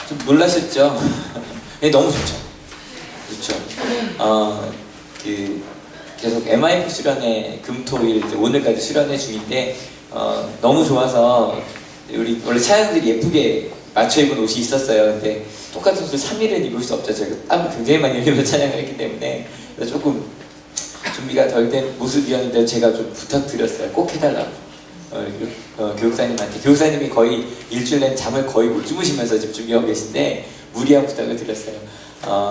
좀 놀라셨죠? 네, 너무 좋죠. 좋죠. 계속 MIF 수련회 금토일 오늘까지 수련회 중인데 너무 좋아서 우리 원래 차양들이 예쁘게 맞춰 입은 옷이 있었어요. 근데 똑같은 옷을 3일은 입을 수 없죠. 제가 땀을 굉장히 많이 흘리면서 찬양을 했기 때문에 조금 준비가 덜 된 모습이었는데 제가 좀 부탁드렸어요. 꼭 해달라고. 교육사님한테. 교육사님이 거의 일주일 내내 잠을 거의 못 주무시면서 지금 준비하고 계신데 무리한 부탁을 드렸어요.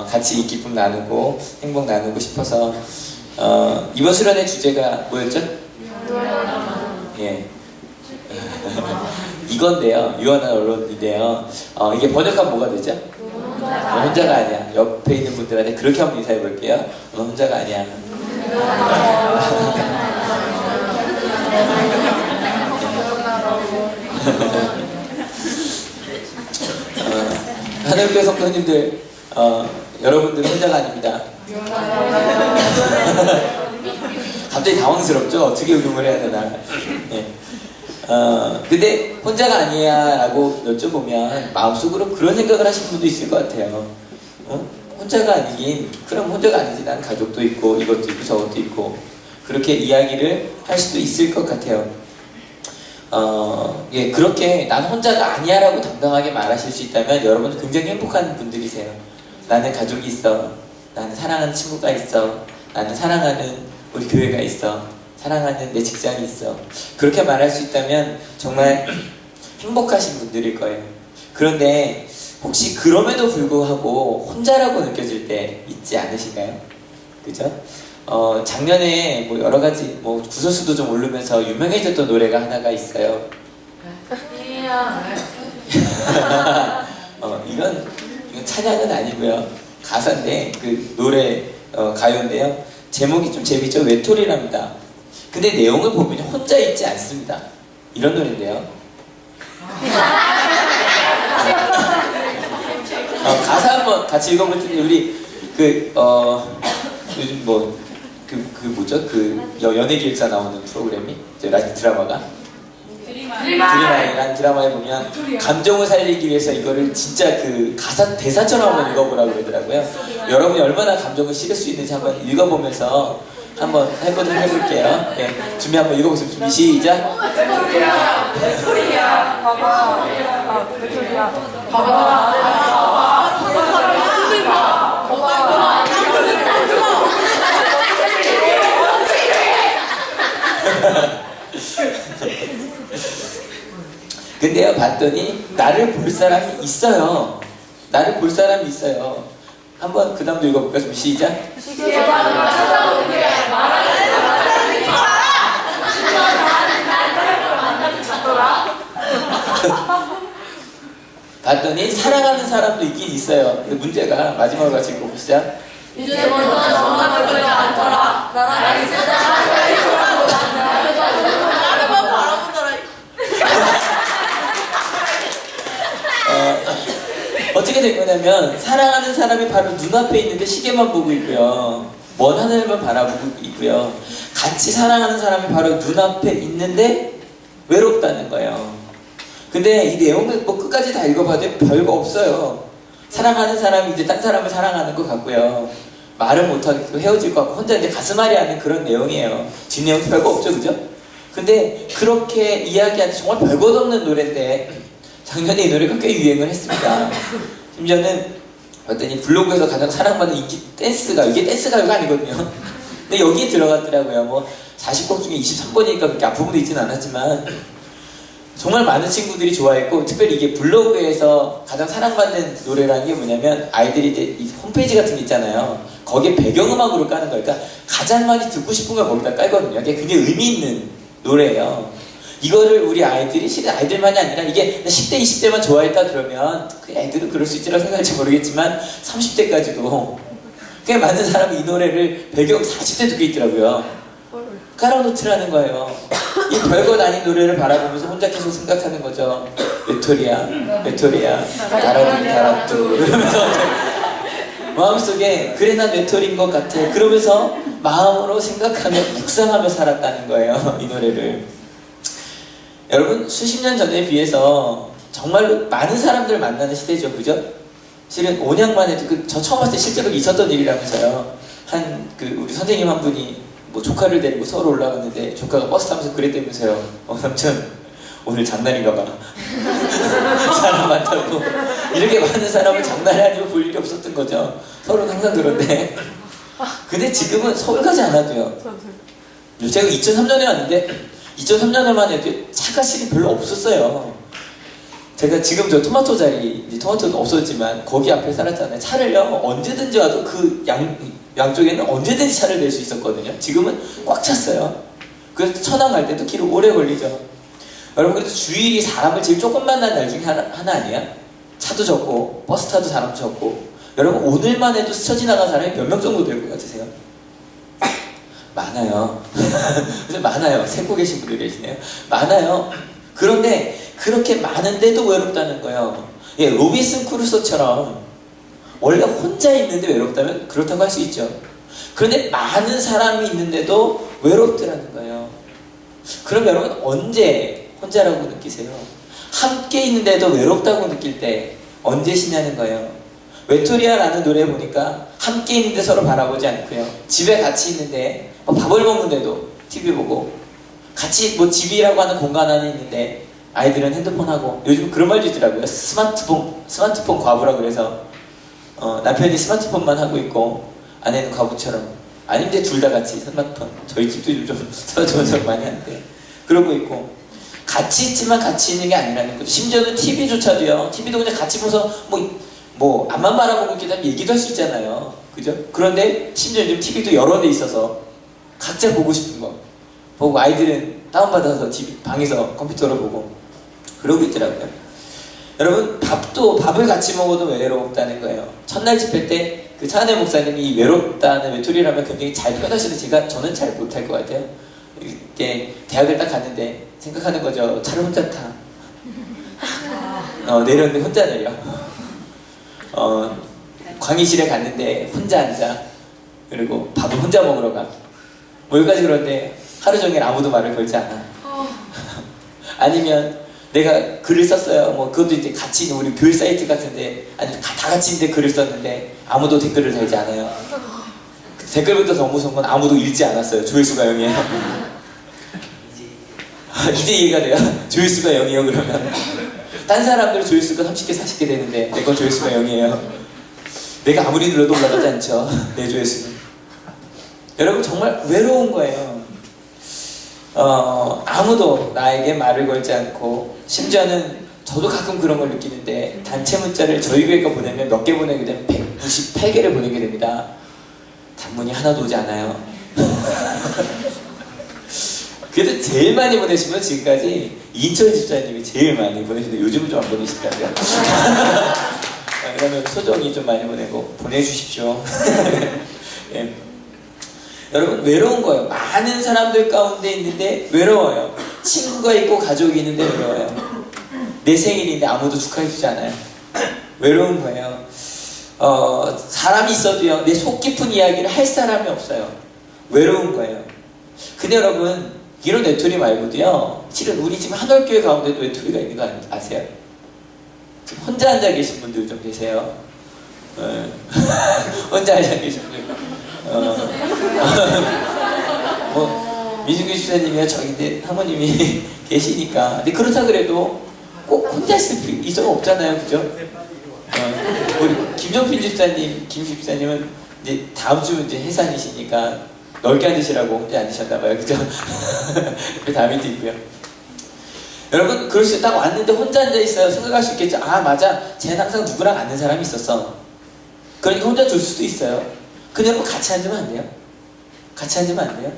같이 기쁨 나누고 행복 나누고 싶어서 이번 수련의 주제가 뭐였죠? 예. 이건데요. 유한한 언론인데요. 이게 번역하면 뭐가 되죠? 너 혼자가 아니야. 옆에 있는 분들한테 그렇게 한번 인사해 볼게요. 너 혼자가 아니야. 하늘교회 성도님들, 여러분들은 혼자가 아닙니다. 갑자기 당황스럽죠? 어떻게 응용을 해야 되나. 예. 근데 혼자가 아니야 라고 여쭤보면 마음속으로 그런 생각을 하시는 분도 있을 것 같아요. 혼자가 아니긴, 그럼 혼자가 아니지. 난 가족도 있고 이것도 있고 저것도 있고 그렇게 이야기를 할 수도 있을 것 같아요. 예, 그렇게 난 혼자가 아니야 라고 당당하게 말하실 수 있다면 여러분은 굉장히 행복한 분들이세요. 나는 가족이 있어. 나는 사랑하는 친구가 있어. 나는 사랑하는 우리 교회가 있어. 사랑하는 내 직장이 있어. 그렇게 말할 수 있다면 정말 행복하신 분들일 거예요. 그런데 혹시 그럼에도 불구하고 혼자라고 느껴질 때 있지 않으신가요? 그죠? 작년에 뭐 여러 가지 뭐 구설수도 좀 오르면서 유명해졌던 노래가 하나가 있어요. 이건 찬양은 아니고요. 가사인데 그 노래 가요인데요. 제목이 좀 재밌죠? 외톨이랍니다. 근데 내용을 보면 혼자 있지 않습니다. 이런 노래인데요. 가사 한번 같이 읽어볼 텐데 우리 요즘 뭐죠? 연예기획사 나오는 프로그램이 드라마가 드림아이라는 드라마에 보면 감정을 살리기 위해서 이거를 진짜 그 가사 대사처럼 한번 읽어보라고 그러더라고요. 여러분이 얼마나 감정을 실을 수 있는지 한번 읽어보면서 한번 해볼게요. 네, 준비 한번 읽어보세요. 준비 시작. 외톨이야. 봐봐. 외톨이야. 봐봐. 근데요, 봤더니 나를 볼 사람이 있어요. 나를 볼 사람이 있어요. 한번 그 다음도 읽어볼까요? 좀 시작. 봤더니 사랑하는 사람도 있긴 있어요. 근데 문제가 마지막으로 같이 읽어보시죠. 이제 너는 정말 그렇지 않더라. 나랑 있을 때 어떻게 된 거냐면 사랑하는 사람이 바로 눈앞에 있는데 시계만 보고 있고요. 먼 하늘만 바라보고 있고요. 같이 사랑하는 사람이 바로 눈앞에 있는데 외롭다는 거예요. 근데 이 내용을 뭐 끝까지 다 읽어봐도 별거 없어요. 사랑하는 사람이 이제 딴 사람을 사랑하는 것 같고요. 말은 못하겠고 헤어질 것 같고 혼자 이제 가슴앓이 하는 그런 내용이에요. 뒷내용 별거 없죠, 그죠? 근데 그렇게 이야기하는 정말 별것 없는 노래인데 작년에 이 노래가 꽤 유행을 했습니다. 심지어는 어떤 블로그에서 가장 사랑받는 인기 댄스가 이게 댄스가요가 아니거든요. 근데 여기에 들어갔더라고요. 뭐 40곡 중에 23번이니까 그렇게 앞부분도 있지는 않았지만 정말 많은 친구들이 좋아했고 특별히 이게 블로그에서 가장 사랑받는 노래라는 게 뭐냐면 아이들이 이제 이 홈페이지 같은 게 있잖아요. 거기에 배경음악으로 까는 거니까 가장 많이 듣고 싶은 걸 거기다 깔거든요. 이게 굉장히 의미 있는 노래예요. 이거를 우리 아이들이 실은 아이들만이 아니라 이게 10대, 20대만 좋아했다 그러면 그 애들은 그럴 수 있지라고 생각할지 모르겠지만 30대까지도 꽤 많은 사람이 이 노래를 배경 40대 듣고 있더라고요. 깔아놓더라는 거예요. 이 별것 아닌 노래를 바라보면서 혼자 계속 생각하는 거죠. 외톨이야, 외톨이야, 달아두 이러면서 마음속에 그래 난 외톨인 것 같아 그러면서 마음으로 생각하며 묵상하며 살았다는 거예요. 이 노래를. 여러분 수십 년 전에 비해서 정말로 많은 사람들 만나는 시대죠, 그죠? 실은 5년만 해도 저 처음 봤을 때 실제로 있었던 일이라면서요. 우리 선생님 한 분이 뭐 조카를 데리고 서울 올라갔는데 조카가 버스 타면서 그랬다면서요. 삼촌 오늘 장난인가 봐. 사람 많다고. 이렇게 많은 사람을 장난이 아니고 볼 일이 없었던 거죠. 서울은 항상 그런데. 근데 지금은 서울 가지 않아도요. 제가 2003년에 왔는데 2003년에만 해도 차가 실이 별로 없었어요. 제가 지금 저 토마토 자리, 이제 토마토는 없었지만 거기 앞에 살았잖아요. 차를요 언제든지 와도 그 양쪽에는 언제든지 차를 낼 수 있었거든요. 지금은 꽉 찼어요. 그래서 천안 갈 때도 길 오래 걸리죠. 여러분, 그래도 주일이 사람을 제일 조금 만난 날 중에 하나 아니야? 차도 적고 버스 타도 사람 적고. 여러분, 오늘만 해도 스쳐 지나간 사람이 몇 명 정도 될 것 같으세요? 많아요. 많아요. 세고 계신 분들 계시네요. 많아요. 그런데 그렇게 많은데도 외롭다는 거예요. 예, 로빈슨 크루소처럼 원래 혼자 있는데 외롭다면 그렇다고 할 수 있죠. 그런데 많은 사람이 있는데도 외롭더라는 거예요. 그럼 여러분, 언제 혼자라고 느끼세요? 함께 있는데도 외롭다고 느낄 때 언제시냐는 거예요. 외톨이야라는 노래 보니까 함께 있는데 서로 바라보지 않고요. 집에 같이 있는데 밥을 먹는데도 TV 보고, 같이 뭐 집이라고 하는 공간 안에 있는데 아이들은 핸드폰 하고, 요즘 그런 말도 있더라고요. 스마트폰 과부라 그래서 남편이 스마트폰만 하고 있고 아내는 과부처럼. 아닌데 둘 다 같이 스마트폰. 저희 집도 요즘 스마트폰 많이 하는데 그러고 있고, 같이 있지만 같이 있는 게 아니라는 거죠. 심지어는 TV조차도요. TV도 그냥 같이 보면서 뭐 앞만 바라보고 있기 때문에 얘기도 할 수 있잖아요. 그죠? 그런데 심지어 요즘 TV도 여러 대 있어서 각자 보고 싶은 거 보고, 아이들은 다운받아서 방에서 컴퓨터로 보고 그러고 있더라고요. 여러분, 밥을 같이 먹어도 외롭다는 거예요. 첫날 집회 때 그 차은혜 목사님이 이 외롭다는 외톨이라면 굉장히 잘 표현하시는데 저는 잘 못할 것 같아요. 이렇게 대학을 딱 갔는데 생각하는 거죠. 차를 혼자 타. 내렸는데 혼자 내려. 강의실에 갔는데 혼자 앉아. 그리고 밥을 혼자 먹으러 가. 뭐 여기까지. 그런데 하루 종일 아무도 말을 걸지 않아. 아니면 내가 글을 썼어요. 뭐 그것도 이제 같이 있는 우리 교회 사이트 같은데, 아니 다 같이 있는데 글을 썼는데 아무도 댓글을 달지 않아요. 댓글부터 더 무서운 건 아무도 읽지 않았어요. 조회수가 0이에요. 이제 이해가 돼요? 조회수가 0이에요 그러면. 딴 사람들은 조회수가 30개 40개 되는데 내 건 조회수가 0이에요. 내가 아무리 눌러도 올라가지 않죠. 내 조회수는. 여러분, 정말 외로운 거예요. 아무도 나에게 말을 걸지 않고, 심지어는 저도 가끔 그런 걸 느끼는데, 단체 문자를 저희 교회가 보내면 몇 개 보내게 되면 198개를 보내게 됩니다. 단문이 하나도 오지 않아요. 그래도 제일 많이 보내시면 지금까지 이인철 집사님이 제일 많이 보내시는데 요즘은 좀 안 보내시더라고요. 그러면 소정이 좀 많이 보내고 보내주십시오. 예. 여러분, 외로운 거예요. 많은 사람들 가운데 있는데 외로워요. 친구가 있고 가족이 있는데 외로워요. 내 생일인데 아무도 축하해주지 않아요. 외로운 거예요. 사람이 있어도요, 내 속 깊은 이야기를 할 사람이 없어요. 외로운 거예요. 근데 여러분, 이런 외톨이 말고도요, 실은 우리 지금 한월교회 가운데도 외톨이가 있는 거 아세요? 지금 혼자 앉아 계신 분들 좀 계세요. 혼자 앉아 계신 분들. 뭐 민승규 집사님이야 저기인데 사모님이 계시니까. 근데 그렇다 그래도 꼭 혼자 있을 이유가 없잖아요, 그죠? 우리 김정필 집사님, 김 집사님은 이제 다음 주 이제 해산이시니까 넓게 앉으시라고 혼자 앉으셨나봐요, 그죠? 그 다음에도 있고요. 여러분, 그럴 수 딱 왔는데 혼자 앉아 있어요. 생각할 수 있겠죠. 아, 맞아, 쟤는 항상 누구랑 앉는 사람이 있었어. 그러니까 혼자 둘 수도 있어요. 근데 여러분, 같이 앉으면 안 돼요? 같이 앉으면 안 돼요?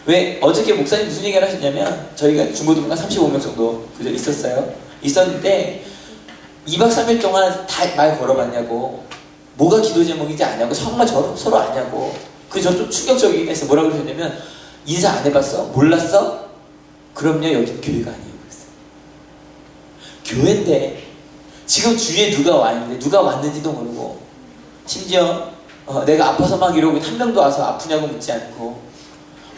왜? 어저께 목사님 무슨 얘기를 하셨냐면, 저희가 중고등부 35명 정도 그저 있었어요. 있었는데 2박 3일 동안 다 말 걸어봤냐고, 뭐가 기도 제목인지 아냐고, 정말 서로 아냐고. 저 좀 충격적이긴 해서 뭐라고 그러셨냐면, 인사 안 해봤어? 몰랐어? 그럼요, 여기 교회가 아니에요. 그랬어요. 교회인데 지금 주위에 누가 와 있는데 누가 왔는지도 모르고, 심지어 내가 아파서 막 이러고 한 명도 와서 아프냐고 묻지 않고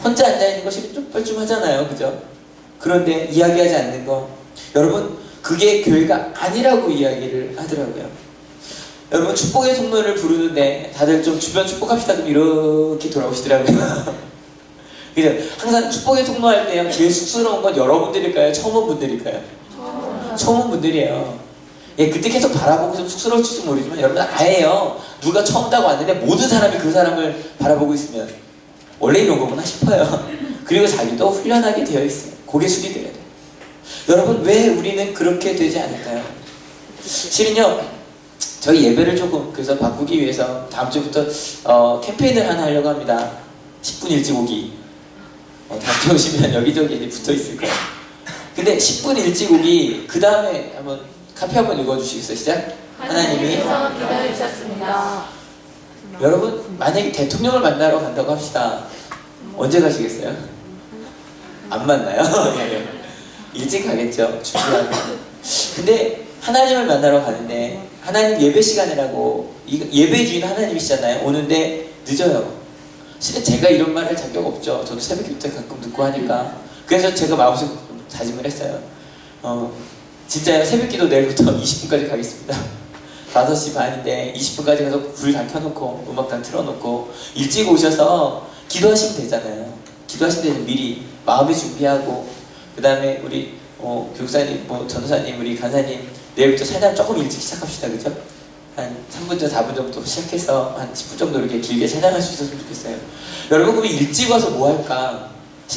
혼자 앉아있는 것이 좀 뻘쭘하잖아요, 그죠? 그런데 이야기하지 않는 거. 여러분, 그게 교회가 아니라고 이야기를 하더라고요. 여러분 축복의 통로를 부르는데 다들 좀 주변 축복합시다 좀 이렇게 돌아오시더라고요. 그래서 항상 축복의 통로 할 때 제일 쑥스러운 건 여러분들일까요? 처음 온 분들일까요? 처음 온 분들이에요. 예, 그때 계속 바라보고 좀 쑥스러울지도 모르지만 여러분 아예요. 누가 처음 따고 왔는데 모든 사람이 그 사람을 바라보고 있으면 원래 이런 거구나 싶어요. 그리고 자기도 훈련하게 되어 있어요. 고개 숙이드려야 돼요. 여러분 왜 우리는 그렇게 되지 않을까요? 실은요 저희 예배를 조금 그래서 바꾸기 위해서 다음 주부터 캠페인을 하나 하려고 합니다. 10분 일찍 오기. 다음 주에 오시면 여기저기 이제 붙어 있을 거예요. 근데 10분 일찍 오기 그 다음에 한번 카피 한번 읽어주시겠어요? 시작. 하나님이 기다리셨습니다. 여러분 만약에 대통령을 만나러 간다고 합시다. 언제 가시겠어요? 안 만나요? 일찍 가겠죠. 준비하고. 근데 하나님을 만나러 가는데 하나님 예배 시간이라고 예배 주인 하나님이시잖아요. 오는데 늦어요. 실은 제가 이런 말 할 자격 없죠. 저도 새벽 기도 가끔 듣고 하니까. 그래서 제가 마음속에 다짐을 했어요. 진짜요. 새벽 기도 내일부터 20분까지 가겠습니다. 5시 반인데 20분까지 가서 불 다 켜놓고 음악 다 틀어놓고 일찍 오셔서 기도하시면 되잖아요. 기도하시면 되면 미리 마음의 준비하고 그 다음에 우리 교육사님, 전도사님, 우리 간사님 내일부터 찬양 조금 일찍 시작합시다. 그죠? 한 3분 전, 4분 전부터 시작해서 한 10분 정도 이렇게 길게 찬양할 수 있었으면 좋겠어요. 여러분 그러면 일찍 와서 뭐 할까?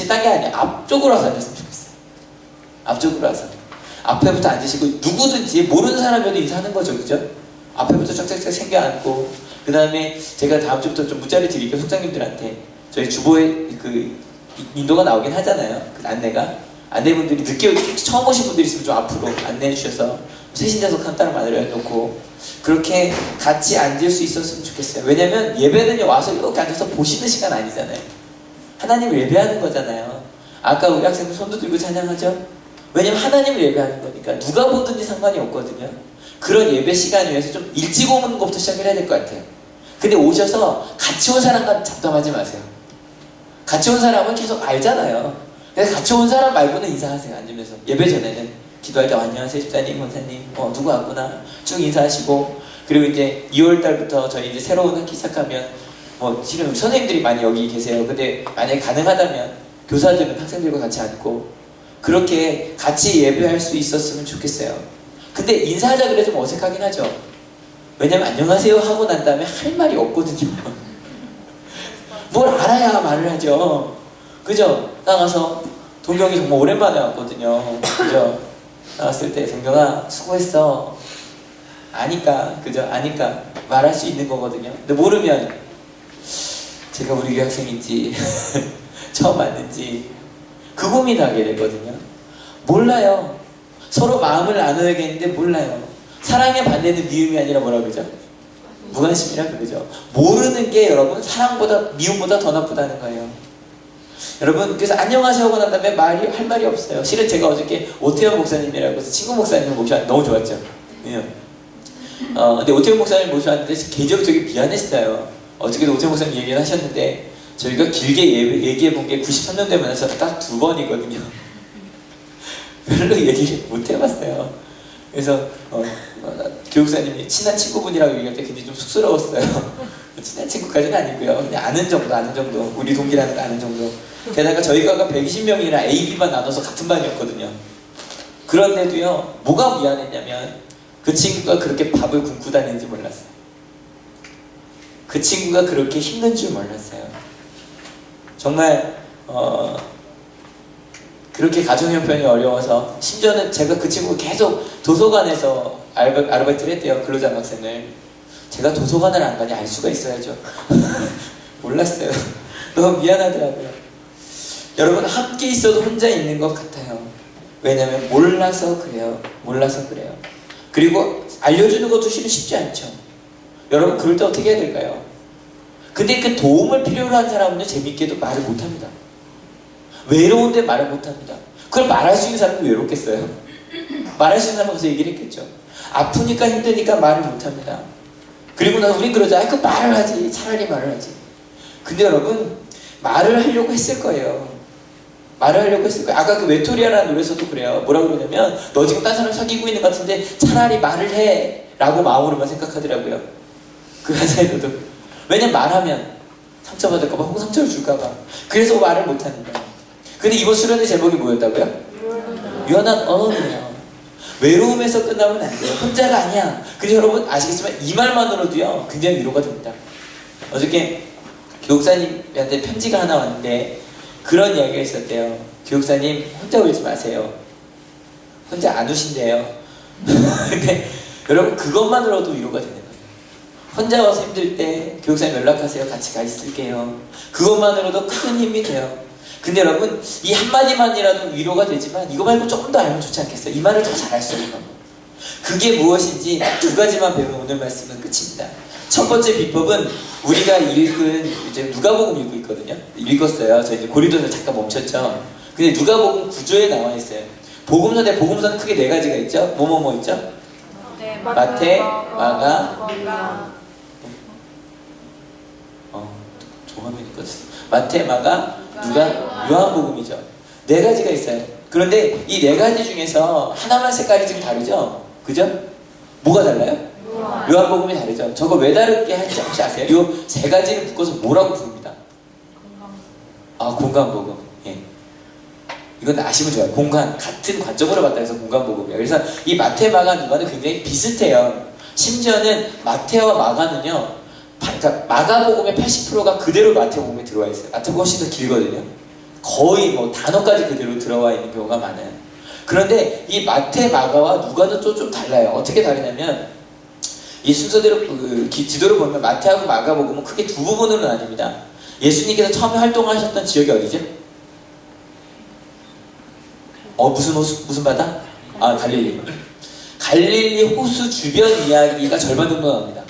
딴 게 아니라 앞쪽으로 와서 앉았으면 좋겠어요. 앞쪽으로 와서 앞에부터 앉으시고 누구든지 모르는 사람이어도 인사하는 거죠. 그죠? 앞에부터 쫙쫙쫙 챙겨 앉고 그 다음에 제가 다음 주부터 좀 문자를 드릴게요. 속장님들한테 저희 주보에 그 인도가 나오긴 하잖아요. 그 안내분들이 늦게 처음 오신 분들이 있으면 좀 앞으로 안내해 주셔서 세신자석 한 따로 만들어 놓고 그렇게 같이 앉을 수 있었으면 좋겠어요. 왜냐면 예배는요 와서 이렇게 앉아서 보시는 시간 아니잖아요. 하나님을 예배하는 거잖아요. 아까 우리 학생들 손도 들고 찬양하죠? 왜냐면 하나님을 예배하는 거니까 누가 보든지 상관이 없거든요. 그런 예배 시간 위해서 좀 일찍 오는 것부터 시작을 해야 될 것 같아요. 근데 오셔서 같이 온 사람과 잡담하지 마세요. 같이 온 사람은 계속 알잖아요. 그래서 같이 온 사람 말고는 인사하세요. 앉으면서 예배 전에는 기도할 때 안녕하세요 집사님, 권사님, 누구 왔구나 쭉 인사하시고 그리고 이제 2월달부터 저희 이제 새로운 학기 시작하면 지금 선생님들이 많이 여기 계세요. 근데 만약에 가능하다면 교사들은 학생들과 같이 앉고 그렇게 같이 예배할 수 있었으면 좋겠어요. 근데 인사하자 그래 좀 어색하긴 하죠. 왜냐면 안녕하세요 하고 난 다음에 할 말이 없거든요. 뭘 알아야 말을 하죠. 그죠? 나가서 동경이 정말 오랜만에 왔거든요. 그죠? 나왔을 때 동경아 수고했어. 아니까 그죠? 아니까 말할 수 있는 거거든요. 근데 모르면 제가 우리 교회 학생인지 처음 왔는지 그 고민하게 되거든요. 몰라요. 서로 마음을 나눠야겠는데 몰라요. 사랑의 반대는 미움이 아니라 뭐라 그러죠? 무관심이라 그러죠. 모르는 게 여러분 사랑보다 미움보다 더 나쁘다는 거예요. 여러분 그래서 안녕하세요 하고 난 다음에 할 말이 없어요. 실은 제가 어저께 오태현 목사님이라고 해서 친구 목사님을 모셔왔는데 너무 좋았죠. 예. 근데 오태현 목사님 모셔왔는데 개인적으로 되게 미안했어요. 어저께도 오태현 목사님 얘기를 하셨는데 저희가 길게 얘기해 본 게 93년도에 만나서 딱 2번이거든요. 별로 얘기를 못 해봤어요. 그래서 교육사님이 친한 친구분이라고 얘기할 때 굉장히 좀 쑥스러웠어요. 친한 친구까지는 아니고요. 그냥 아는 정도. 우리 동기라는 거 아는 정도. 게다가 저희 과가 120명이나 A, B반 나눠서 같은 반이었거든요. 그런데도요, 뭐가 미안했냐면 그 친구가 그렇게 밥을 굶고 다니는지 몰랐어요. 그 친구가 그렇게 힘든 줄 몰랐어요. 정말 그렇게 가정 형편이 어려워서 심지어는 제가 그 친구 계속 도서관에서 아르바이트를 했대요. 근로장학생을. 제가 도서관을 안 가니 알 수가 있어야죠. 몰랐어요. 너무 미안하더라고요. 여러분 함께 있어도 혼자 있는 것 같아요. 왜냐면 몰라서 그래요. 그리고 알려주는 것도 쉽지 않죠. 여러분 그럴 때 어떻게 해야 될까요? 근데 그 도움을 필요로 한 사람은요 재밌게도 말을 못합니다. 외로운데 말을 못합니다. 그걸 말할 수 있는 사람은 외롭겠어요? 말할 수 있는 사람은 가서 얘기를 했겠죠. 아프니까 힘드니까 말을 못합니다. 그리고 나서 우린 그러죠. 그 말을 하지. 차라리 말을 하지. 근데 여러분 말을 하려고 했을 거예요. 말을 하려고 했을 거예요. 아까 그 외톨이야라는 노래에서도 그래요. 뭐라고 그러냐면 너 지금 딴 사람 사귀고 있는 것 같은데 차라리 말을 해 라고 마음으로만 생각하더라고요. 그 가사에서도. 왜냐면 말하면 상처받을까봐 혹은 상처를 줄까봐. 그래서 말을 못하는 거예요. 근데 이번 수련의 제목이 뭐였다고요? 유한한 언어예요. 외로움에서 끝나면 안 돼요. 혼자가 아니야. 그래서 여러분 아시겠지만 이 말만으로도요 굉장히 위로가 됩니다. 어저께 교육사님한테 편지가 하나 왔는데 그런 이야기가 있었대요. 교육사님 혼자 울지 마세요. 혼자 안 우신대요. 근데 여러분 그것만으로도 위로가 되는 거예요. 혼자 와서 힘들 때 교육사님 연락하세요. 같이 가 있을게요. 그것만으로도 큰 힘이 돼요. 근데 여러분 이 한마디만이라도 위로가 되지만 이거 말고 조금 더 알면 좋지 않겠어요? 이 말을 더 잘할 수 있는 거. 그게 무엇인지 두 가지만 배우면 오늘 말씀은 끝입니다. 첫 번째 비법은 우리가 읽은 이제 누가복음 읽고 있거든요. 읽었어요. 저 이제 고린도서 잠깐 멈췄죠. 근데 누가복음 9조에 나와 있어요. 복음서인데 복음서는 크게 네 가지가 있죠. 뭐 있죠? 마태, 마가, 종합이니까 마태, 마가, 누가, 요한복음이죠. 네 가지가 있어요. 그런데 이 네 가지 중에서 하나만 색깔이 지금 다르죠? 그죠? 뭐가 달라요? 요한복음이 다르죠. 저거 왜 다르게 하는지 혹시 아세요? 요 세 가지를 묶어서 뭐라고 부릅니다? 공간복음. 예. 이건 아시면 좋아요. 공간, 같은 관점으로 봤다 해서 공간복음이에요. 그래서 이 마태, 마가, 누가는 굉장히 비슷해요. 심지어는 마태와 마가는요, 그러니까 마가복음의 80%가 그대로 마태복음에 들어와 있어요. 마태복음 훨씬 더 길거든요. 거의 뭐 단어까지 그대로 들어와 있는 경우가 많아요. 그런데 이 마태, 마가와 누가는 좀 달라요. 어떻게 다르냐면 이 순서대로 지도를 보면 마태하고 마가복음은 크게 두 부분으로 나뉩니다. 예수님께서 처음에 활동하셨던 지역이 어디죠? 무슨 바다? 갈릴리. 갈릴리 호수 주변 이야기가 절반 정도 나옵니다.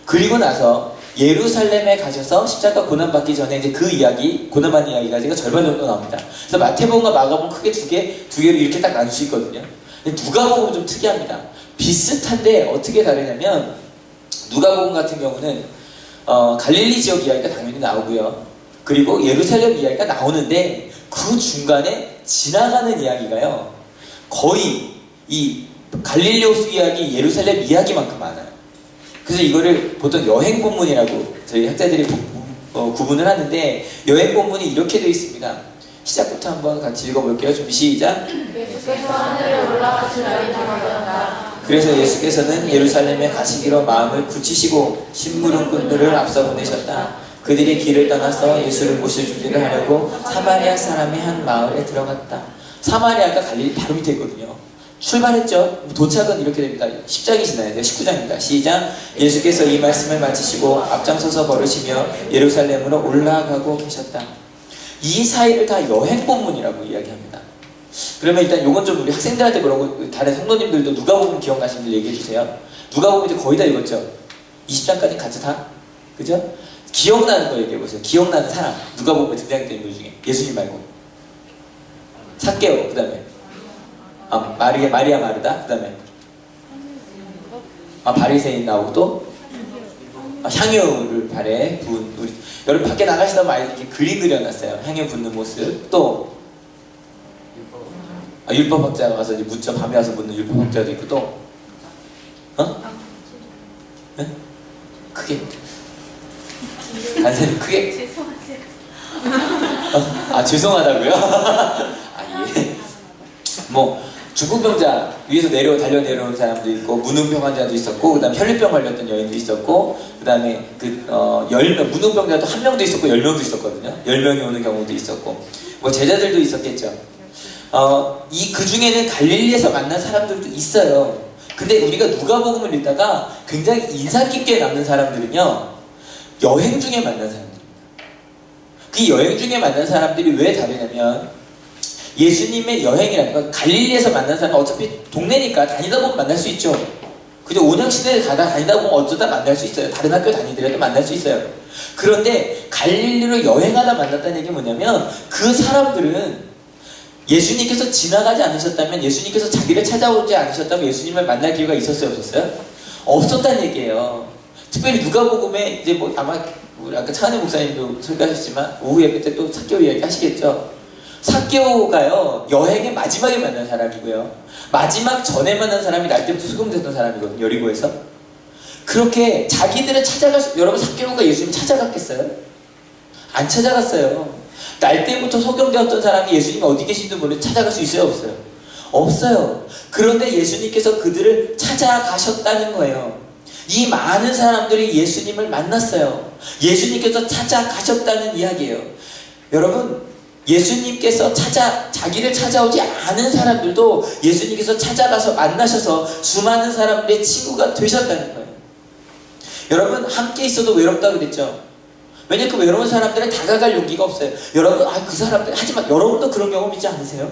그리고 나서 예루살렘에 가셔서 십자가 고난받기 전에 이제 그 이야기, 고난받는 이야기가 지금 절반 정도 나옵니다. 그래서 마태복음과 마가복음 크게 두 개로 이렇게 딱 나눌 수 있거든요. 근데 누가복음은 좀 특이합니다. 비슷한데 어떻게 다르냐면 누가복음 같은 경우는 갈릴리 지역 이야기가 당연히 나오고요. 그리고 예루살렘 이야기가 나오는데 그 중간에 지나가는 이야기가요. 거의 이 갈릴리 호수 이야기, 예루살렘 이야기만큼 많아요. 그래서 이거를 보통 여행 본문이라고 저희 학자들이 구분을 하는데 여행 본문이 이렇게 되어 있습니다. 시작부터 한번 같이 읽어볼게요. 준비 시작. 예수께서 하늘에 올라가신 날이 다가온다. 그래서 예수께서는 예루살렘에 가시기로 마음을 굳히시고 심부름꾼들을 앞서 보내셨다. 그들이 길을 떠나서 예수를 모실 준비를 하려고 사마리아 사람의 한 마을에 들어갔다. 사마리아가 갈릴리 바로 밑에 있거든요. 출발했죠. 도착은 이렇게 됩니다. 10장이 지나야 돼요. 19장입니다. 시작. 예수께서 이 말씀을 마치시고 앞장서서 걸으시며 예루살렘으로 올라가고 계셨다. 이 사이를 다 여행 본문이라고 이야기합니다. 그러면 일단 요건 좀 우리 학생들한테 그러고 다른 성도님들도 누가복음 기억나시는 분들 얘기해 주세요. 누가복음 이제 거의 다 읽었죠? 20장까지 같이 다? 그죠? 기억나는 거 얘기해 보세요. 기억나는 사람. 누가복음에 등장했던 인물 중에. 예수님 말고. 삭개오, 그 다음에 마리아 마르다, 그 다음에 바리새인 나오고 또 향유를 발에 부은 우리 여러분 밖에 나가시다 보면 이렇게 그림 그려놨어요. 향유 붓는 모습. 또 율법학자가 와서 이제 묻죠. 밤에 와서 묻는 율법학자도 있고 또 네? 크게 간세는 크게 죄송하다고요? 예. 뭐 중풍병자 위에서 달려 내려온 사람도 있고 무능병 환자도 있었고 그 다음에 혈류병 걸렸던 여인도 있었고 그 다음에 10명 무능병자도 1명도 있었고 10명도 있었거든요. 10명이 오는 경우도 있었고 뭐 제자들도 있었겠죠. 그 중에는 갈릴리에서 만난 사람들도 있어요. 근데 우리가 누가복음을 읽다가 굉장히 인상 깊게 남는 사람들은요 여행 중에 만난 사람들입니다. 그 여행 중에 만난 사람들이 왜 다르냐면 예수님의 여행이라는 건 갈릴리에서 만난 사람은 어차피 동네니까 다니다 보면 만날 수 있죠. 그죠? 온양시대에 다니다 보면 어쩌다 만날 수 있어요. 다른 학교 다니더라도 만날 수 있어요. 그런데 갈릴리로 여행하다 만났다는 얘기는 뭐냐면 그 사람들은 예수님께서 지나가지 않으셨다면, 예수님께서 자기를 찾아오지 않으셨다면 예수님을 만날 기회가 있었어요, 없었어요? 없었다는 얘기예요. 특별히 누가복음에 이제 아마 우리 아까 차은혜 목사님도 설교하셨지만 오후 예배 때 또 삭개오 이야기 하시겠죠. 삭개오가요 여행의 마지막에 만난 사람이고요. 마지막 전에 만난 사람이 날 때부터 수금됐던 사람이거든요. 여리고에서. 그렇게 자기들을 여러분 삭개오가 예수님 찾아갔겠어요? 안 찾아갔어요. 날 때부터 소경되었던 사람이 예수님이 어디 계신지 모르는데 찾아갈 수 있어요? 없어요? 없어요. 그런데 예수님께서 그들을 찾아가셨다는 거예요. 이 많은 사람들이 예수님을 만났어요. 예수님께서 찾아가셨다는 이야기예요. 여러분, 예수님께서 자기를 찾아오지 않은 사람들도 예수님께서 찾아가서 만나셔서 수많은 사람들의 친구가 되셨다는 거예요. 여러분, 함께 있어도 외롭다고 그랬죠? 왜냐면 그 외로운 사람들은 다가갈 용기가 없어요. 여러분, 그 사람들, 하지만 여러분도 그런 경험 있지 않으세요?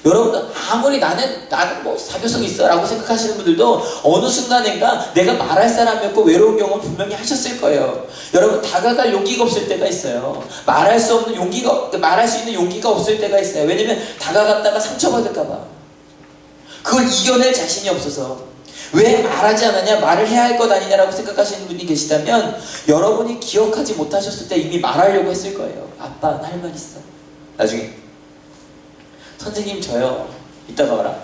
여러분도 아무리 나는 뭐 사교성 있어 라고 생각하시는 분들도 어느 순간인가 내가 말할 사람이 없고 외로운 경험 분명히 하셨을 거예요. 여러분, 다가갈 용기가 없을 때가 있어요. 말할 수 있는 용기가 없을 때가 있어요. 왜냐면 다가갔다가 상처받을까봐, 그걸 이겨낼 자신이 없어서. 왜 말하지 않았냐, 말을 해야 할 것 아니냐라고 생각하시는 분이 계시다면 여러분이 기억하지 못하셨을 때 이미 말하려고 했을 거예요. 아빠, 할 말 있어. 나중에 선생님 저요, 이따가 와라.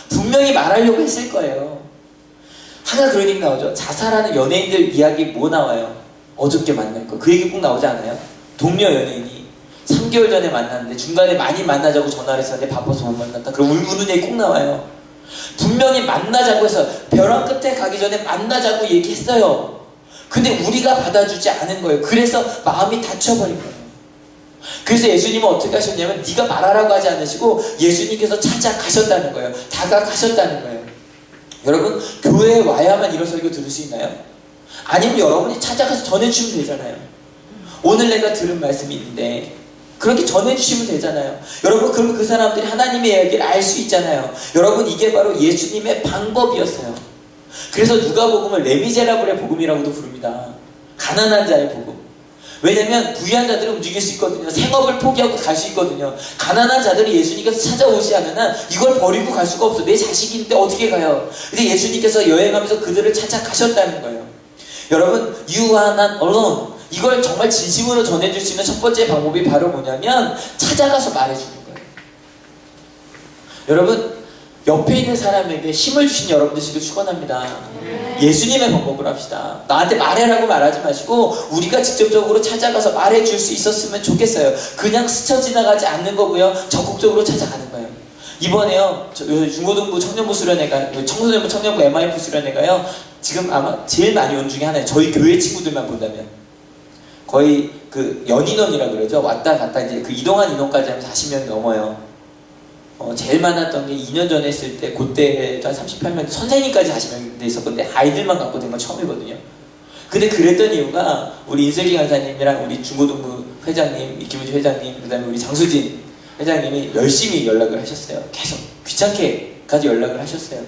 분명히 말하려고 했을 거예요. 하나 그런 얘기 나오죠. 자살하는 연예인들 이야기 뭐 나와요? 어저께 만날 거. 그 얘기 꼭 나오지 않아요? 동료 연예인이 3개월 전에 만났는데 중간에 많이 만나자고 전화를 했었는데 바빠서 못 만났다. 그럼 우는 얘기 꼭 나와요. 분명히 만나자고 해서 벼랑 끝에 가기 전에 만나자고 얘기했어요. 근데 우리가 받아주지 않은 거예요. 그래서 마음이 다쳐버린 거예요. 그래서 예수님은 어떻게 하셨냐면 네가 말하라고 하지 않으시고 예수님께서 찾아가셨다는 거예요. 다가가셨다는 거예요. 여러분, 교회에 와야만 이런 설교 들을 수 있나요? 아니면 여러분이 찾아가서 전해주시면 되잖아요. 오늘 내가 들은 말씀이 있는데 그렇게 전해주시면 되잖아요. 여러분, 그럼 그 사람들이 하나님의 이야기를 알 수 있잖아요. 여러분, 이게 바로 예수님의 방법이었어요. 그래서 누가복음을 레미제라블의 복음이라고도 부릅니다. 가난한 자의 복음. 왜냐면 부유한 자들은 움직일 수 있거든요. 생업을 포기하고 갈 수 있거든요. 가난한 자들이 예수님께서 찾아오지 않는 한 이걸 버리고 갈 수가 없어. 내 자식인데 어떻게 가요? 근데 예수님께서 여행하면서 그들을 찾아가셨다는 거예요. 여러분, you are not alone. 이걸 정말 진심으로 전해줄 수 있는 첫 번째 방법이 바로 뭐냐면 찾아가서 말해주는 거예요. 여러분, 옆에 있는 사람에게 힘을 주신 여러분 되시길 축원합니다. 예수님의 방법으로 합시다. 나한테 말해라고 말하지 마시고 우리가 직접적으로 찾아가서 말해줄 수 있었으면 좋겠어요. 그냥 스쳐 지나가지 않는 거고요. 적극적으로 찾아가는 거예요. 이번에요, 중고등부 청년부 수련회가, 청소년부 청년부 MIF 수련회가요, 지금 아마 제일 많이 온 중에 하나예요. 저희 교회 친구들만 본다면 거의 그 연인원이라고 그러죠. 왔다 갔다 이제 그 이동한 인원까지 하면 40명이 넘어요. 제일 많았던 게 2년 전에 했을 때 그때가 38명, 선생님까지 40명 돼 있었건데 아이들만 갖고 된 건 처음이거든요. 근데 그랬던 이유가 우리 인슬기 간사님이랑 우리 중고등부 회장님, 김은지 회장님, 그 다음에 우리 장수진 회장님이 열심히 연락을 하셨어요. 계속 귀찮게까지 연락을 하셨어요.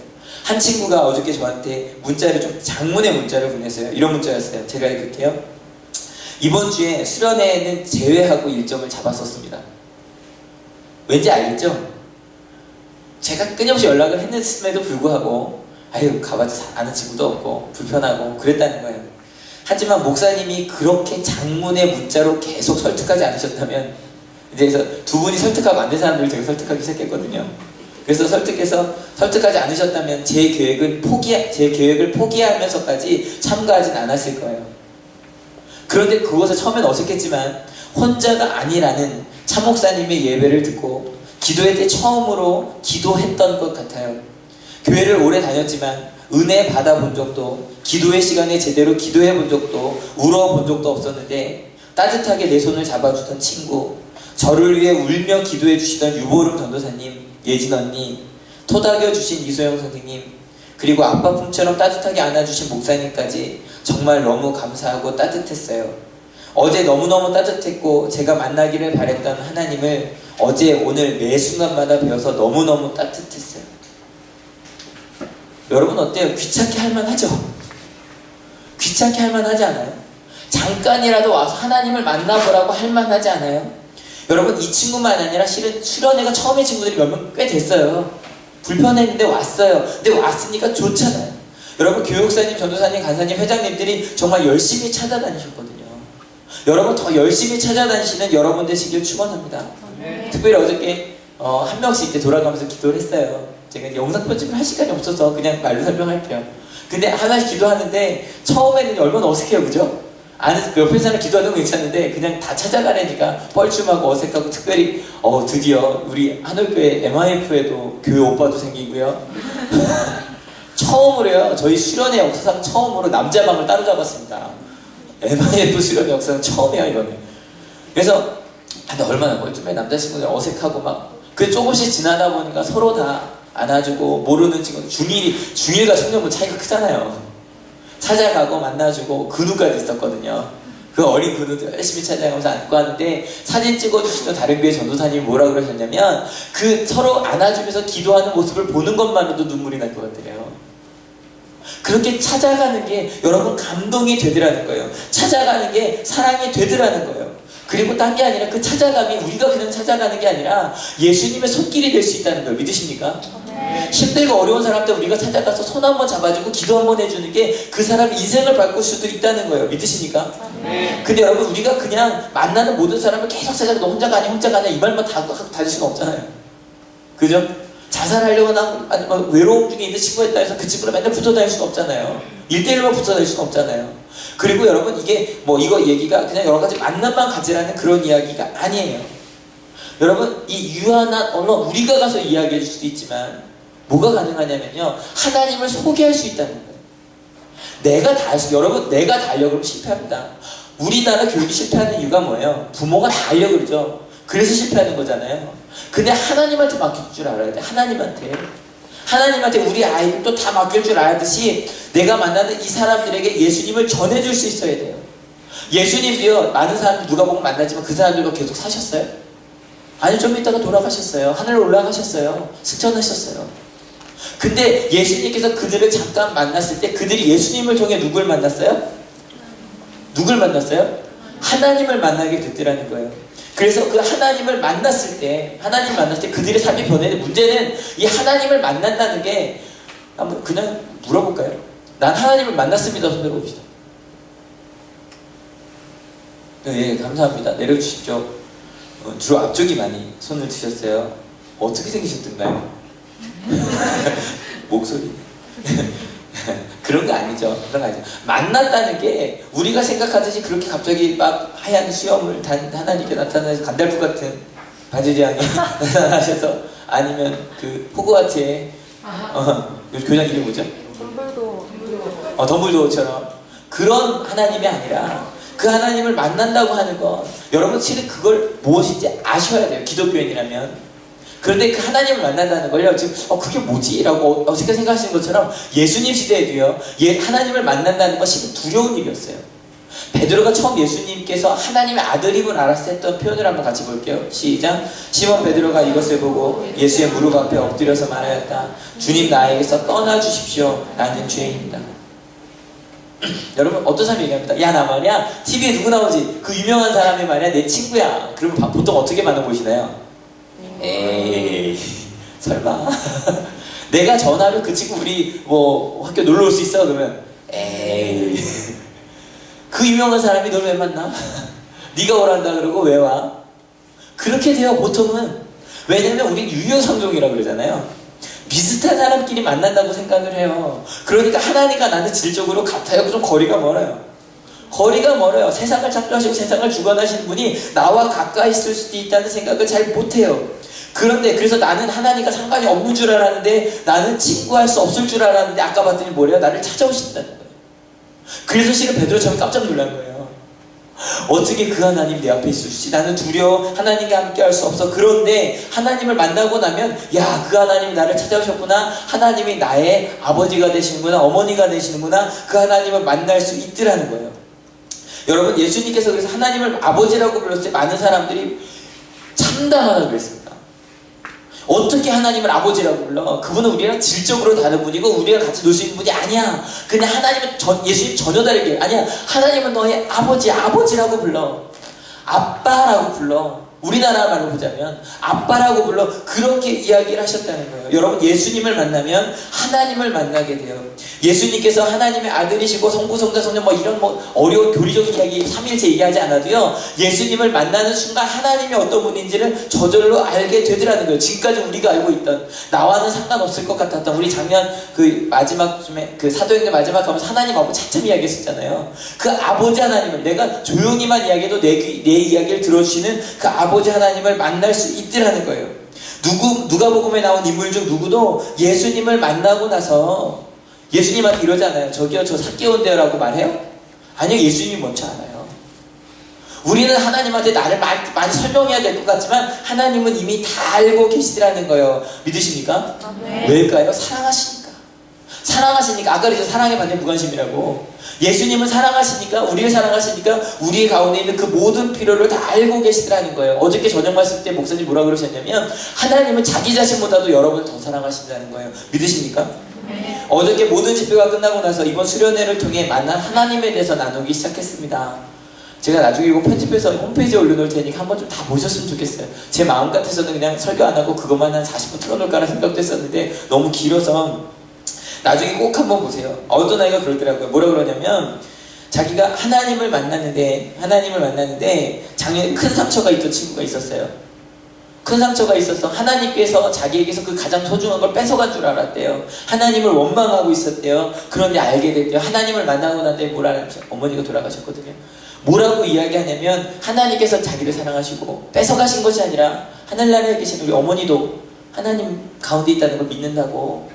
한 친구가 어저께 저한테 문자를 좀 장문의 문자를 보냈어요. 이런 문자였어요. 제가 읽을게요. 이번 주에 수련회는 제외하고 일정을 잡았었습니다. 왠지 알겠죠? 제가 끊임없이 연락을 했음에도 불구하고 가봐도 아는 친구도 없고 불편하고 그랬다는 거예요. 하지만 목사님이 그렇게 장문의 문자로 계속 설득하지 않으셨다면 이제 두 분이 설득하고 안 된 사람들을 제가 설득하기 시작했거든요. 그래서 설득하지 않으셨다면 제 계획을 포기하면서까지 참가하진 않았을 거예요. 그런데 그것을 처음엔 어색했지만 혼자가 아니라는 차 목사님의 예배를 듣고 기도회 때 처음으로 기도했던 것 같아요. 교회를 오래 다녔지만 은혜 받아본 적도, 기도회 시간에 제대로 기도해 본 적도, 울어본 적도 없었는데 따뜻하게 내 손을 잡아주던 친구, 저를 위해 울며 기도해 주시던 유보름 전도사님, 예진 언니, 토닥여 주신 이소영 선생님, 그리고 아빠 품처럼 따뜻하게 안아주신 목사님까지 정말 너무 감사하고 따뜻했어요. 어제 너무너무 따뜻했고 제가 만나기를 바랬던 하나님을 어제 오늘 매 순간마다 배워서 너무너무 따뜻했어요. 여러분 어때요? 귀찮게 할만하죠? 귀찮게 할만하지 않아요? 잠깐이라도 와서 하나님을 만나보라고 할만하지 않아요? 여러분, 이 친구만 아니라 실은 수련회가 처음에 친구들이 몇 명 꽤 됐어요. 불편했는데 왔어요. 근데 왔으니까 좋잖아요. 여러분, 교육사님, 전도사님, 간사님, 회장님들이 정말 열심히 찾아다니셨거든요. 여러분, 더 열심히 찾아다니시는 여러분 되시길 축원합니다. 특별히 어저께 한 명씩 이제 돌아가면서 기도를 했어요. 제가 이제 영상 편집을 할 시간이 없어서 그냥 말로 설명할게요. 근데 하나씩 기도하는데 처음에는 얼마나 어색해요, 그죠? 안에서 옆에 사람 기도하는 거 괜찮은데 그냥 다 찾아가려니까 뻘쭘하고 어색하고, 특별히 드디어 우리 하늘교회 MIF에도 교회 오빠도 생기고요. 처음으로요, 저희 수련회 역사상 처음으로 남자방을 따로 잡았습니다. MIF 수련회 역사상 처음이야, 이거는. 그래서 근데 얼마나 뻘쭘해. 남자친구들 어색하고 막. 그 조금씩 지나다 보니까 서로 다 안아주고, 모르는 친구 중1과 청년부 차이가 크잖아요. 찾아가고 만나주고 근우까지 있었거든요. 그 어린 근우도 열심히 찾아가면서 안고 하는데, 사진 찍어주시던 다른 교회 전도사님이 뭐라 그러셨냐면, 그 서로 안아주면서 기도하는 모습을 보는 것만으로도 눈물이 날 것 같아요. 그렇게 찾아가는 게 여러분 감동이 되더라는 거예요. 찾아가는 게 사랑이 되더라는 거예요. 그리고 딴 게 아니라 그 찾아감이 우리가 그냥 찾아가는 게 아니라 예수님의 손길이 될 수 있다는 걸 믿으십니까? 힘들고 어려운 사람들 우리가 찾아가서 손 한번 잡아주고 기도 한번 해주는 게 그 사람의 인생을 바꿀 수도 있다는 거예요. 믿으십니까? 근데 여러분, 우리가 그냥 만나는 모든 사람을 계속 찾아가, 너 혼자 가냐 혼자 가냐 이 말만 다 하고 다닐 수는 없잖아요. 그죠? 자살하려거나 아니면 외로움 중에 있는 친구가 있다 해서 그 친구랑 맨날 붙어 다닐 수는 없잖아요. 1대1만 붙어 다닐 수는 없잖아요. 그리고 여러분, 이게 이거 얘기가 그냥 여러 가지 만남만 가지라는 그런 이야기가 아니에요. 여러분, 이 유한한 언어 우리가 가서 이야기해 줄 수도 있지만 뭐가 가능하냐면요, 하나님을 소개할 수 있다는 거예요. 여러분, 내가 다 하려고 그러면 실패합니다. 우리나라 교육이 실패하는 이유가 뭐예요? 부모가 다 하려고 그러죠. 그래서 실패하는 거잖아요. 근데 하나님한테 맡길 줄 알아야 돼. 하나님한테 우리 아이들도 다 맡길 줄 알듯이 내가 만나는 이 사람들에게 예수님을 전해줄 수 있어야 돼요. 예수님도요, 많은 사람들 누가 보면 만나지만 그 사람들과 계속 사셨어요? 아니, 좀 있다가 돌아가셨어요. 하늘로 올라가셨어요. 승천하셨어요. 근데 예수님께서 그들을 잠깐 만났을 때 그들이 예수님을 통해 누굴 만났어요? 하나님을 만나게 됐더라는 거예요. 그래서 그 하나님을 만났을 때 그들의 삶이 변해요. 문제는 이 하나님을 만난다는 게, 한번 그냥 물어볼까요? 난 하나님을 만났습니다. 손 들어봅시다. 네, 감사합니다. 내려주십시오. 주로 앞쪽이 많이 손을 드셨어요. 어떻게 생기셨던가요? 목소리. 그런 거 아니죠. 만났다는 게 우리가 생각하듯이 그렇게 갑자기 막 하얀 수염을 단 하나님께 나타나서 간달프 같은 바지지앙이 나타나셔서, 아니면 그 호그와트의 교장 이름이 뭐죠? 덤블도어처럼 그런 하나님이 아니라, 그 하나님을 만난다고 하는 건 여러분 실은 그걸 무엇인지 아셔야 돼요. 기독교인이라면. 그런데 그 하나님을 만난다는 걸요, 지금 그게 뭐지? 라고 어색하게 생각하시는 것처럼 예수님 시대에도요, 하나님을 만난다는 것이 두려운 일이었어요. 베드로가 처음 예수님께서 하나님의 아들임을 알았을 때 했던 표현을 한번 같이 볼게요. 시작. 시몬 베드로가 이것을 보고 예수의 무릎 앞에 엎드려서 말하였다. 주님, 나에게서 떠나주십시오. 나는 죄인입니다. 여러분, 어떤 사람이 얘기합니다. 야, 나 말이야, TV에 누구 나오지? 그 유명한 사람이 말이야, 내 친구야. 그러면 보통 어떻게 반응 보시나요? 에이, 설마. 내가 전화하면 그 친구 우리 학교 놀러 올 수 있어? 그러면 에이, 그 유명한 사람이 널 왜 만나? 네가 오란다 그러고 왜 와? 그렇게 돼요, 보통은. 왜냐면 우린 유효성종이라고 그러잖아요. 비슷한 사람끼리 만난다고 생각을 해요. 그러니까 하나님과 나는 질적으로 같아요. 좀 거리가 멀어요. 세상을 창조하시고 세상을 주관하시는 분이 나와 가까이 있을 수도 있다는 생각을 잘 못해요. 그런데 그래서 나는 하나님과 상관이 없는 줄 알았는데, 나는 친구할 수 없을 줄 알았는데, 아까 봤더니 뭐래요? 나를 찾아오신다는 거예요. 그래서 실은 베드로처럼 깜짝 놀란 거예요. 어떻게 그 하나님 내 앞에 있을 수 있지? 나는 두려워. 하나님과 함께 할 수 없어. 그런데 하나님을 만나고 나면, 야, 그 하나님이 나를 찾아오셨구나. 하나님이 나의 아버지가 되시는구나. 어머니가 되시는구나. 그 하나님을 만날 수 있더라는 거예요. 여러분, 예수님께서 그래서 하나님을 아버지라고 불렀을 때 많은 사람들이 참담하다고 그랬습니다. 어떻게 하나님을 아버지라고 불러? 그분은 우리랑 질적으로 다른 분이고 우리랑 같이 놀 수 있는 분이 아니야. 근데 하나님은 예수님 전혀 다르게, 아니야, 하나님은 너의 아버지라고 불러. 아빠라고 불러. 우리나라 말로 보자면 아빠라고 불러 그렇게 이야기를 하셨다는 거예요. 여러분, 예수님을 만나면 하나님을 만나게 돼요. 예수님께서 하나님의 아들이시고 성부, 성자, 성령 이런 어려운 교리적인 이야기, 삼일체 얘기하지 않아도요, 예수님을 만나는 순간 하나님이 어떤 분인지를 저절로 알게 되더라는 거예요. 지금까지 우리가 알고 있던, 나와는 상관없을 것 같았던, 우리 작년 그 마지막쯤에 그 사도행전 마지막 가면서 하나님 아버지 차츰 이야기했었잖아요. 그 아버지 하나님을, 내가 조용히만 이야기해도 내 이야기를 들어주시는 그 아버지 하나님을 만날 수 있더라는 거예요. 누가복음에 나온 인물 중 누구도 예수님을 만나고 나서 예수님한테 이러잖아요. 저기요, 저 삭개오인데요 라고 말해요? 아니요, 예수님이 먼저 알아요. 우리는 하나님한테 나를 많이 설명해야 될 것 같지만 하나님은 이미 다 알고 계시더라는 거예요. 믿으십니까? 네. 왜일까요? 사랑하시니까. 사랑하시니까. 아까 그래서 사랑에 반대 무관심이라고. 예수님은 사랑하시니까, 우리를 사랑하시니까 우리 가운데 있는 그 모든 필요를 다 알고 계시더라는 거예요. 어저께 저녁 말씀 때 목사님 뭐라 그러셨냐면, 하나님은 자기 자신보다도 여러분을 더 사랑하신다는 거예요. 믿으십니까? 네. 어저께 모든 집회가 끝나고 나서 이번 수련회를 통해 만난 하나님에 대해서 나누기 시작했습니다. 제가 나중에 이거 편집해서 홈페이지에 올려놓을 테니까 한번 좀 다 보셨으면 좋겠어요. 제 마음 같아서는 그냥 설교 안 하고 그것만 한 40분 틀어놓을까라는 생각도 했었는데 너무 길어서 나중에 꼭 한번 보세요. 어떤 아이가 그러더라고요. 뭐라 그러냐면, 자기가 하나님을 만났는데 작년에 큰 상처가 있던 친구가 있었어요. 큰 상처가 있어서 하나님께서 자기에게서 그 가장 소중한 걸 뺏어간 줄 알았대요. 하나님을 원망하고 있었대요. 그런데 알게 됐대요. 하나님을 만나고 난 뒤에 뭐라는, 어머니가 돌아가셨거든요. 뭐라고 이야기하냐면, 하나님께서 자기를 사랑하시고 뺏어가신 것이 아니라 하늘나라에 계신 우리 어머니도 하나님 가운데 있다는 걸 믿는다고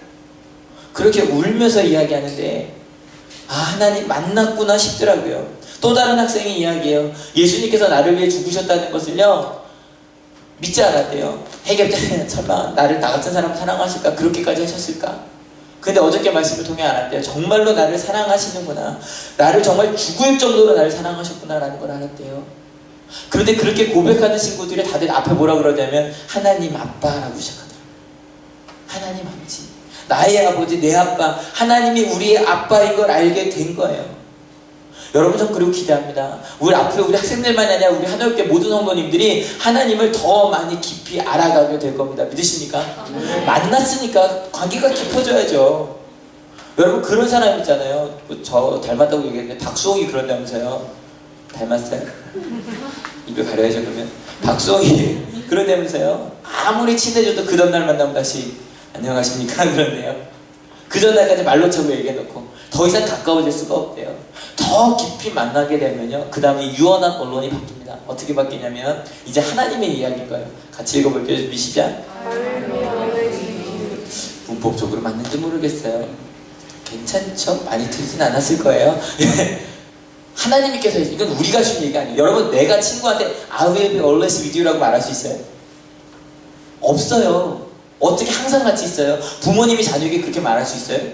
그렇게 울면서 이야기하는데, 아, 하나님 만났구나 싶더라고요. 또 다른 학생이 이야기해요. 예수님께서 나를 위해 죽으셨다는 것을요, 믿지 않았대요. 해결자는 설마 나를 나 같은 사람 사랑하실까? 그렇게까지 하셨을까? 근데 어저께 말씀을 통해 알았대요. 정말로 나를 사랑하시는구나. 나를 정말 죽을 정도로 나를 사랑하셨구나 라는 걸 알았대요. 그런데 그렇게 고백하는 친구들이 다들 앞에 뭐라 그러냐면, 하나님 아빠라고 시작하더라고요. 하나님 아버지, 나의 아버지, 내 아빠, 하나님이 우리의 아빠인 걸 알게 된 거예요. 여러분, 전 그리고 기대합니다. 우리 앞으로 우리 학생들만이 아니라 우리 하나님께 모든 성도님들이 하나님을 더 많이 깊이 알아가게 될 겁니다. 믿으십니까? 만났으니까 관계가 깊어져야죠. 여러분, 그런 사람 있잖아요. 저 닮았다고 얘기했는데 박수홍이 그런다면서요. 닮았어요? 입을 가려야죠. 그러면 박수홍이 그런다면서요. 아무리 친해져도 그 다음날 만나면 다시 안녕하십니까? 그런데요. 그 전날까지 말로 차고 얘기해놓고 더 이상 가까워질 수가 없대요. 더 깊이 만나게 되면요, 그 다음에 유언한 언론이 바뀝니다. 어떻게 바뀌냐면, 이제 하나님의 이야기일 거예요. 같이 읽어볼게요. 미시작. 문법적으로 맞는지 모르겠어요. 괜찮죠? 많이 틀리진 않았을 거예요. 하나님께서, 이건 우리가 준 얘기 아니에요. 여러분, 내가 친구한테 I will be always with you라고 말할 수 있어요? 없어요. 어떻게 항상 같이 있어요? 부모님이 자녀에게 그렇게 말할 수 있어요?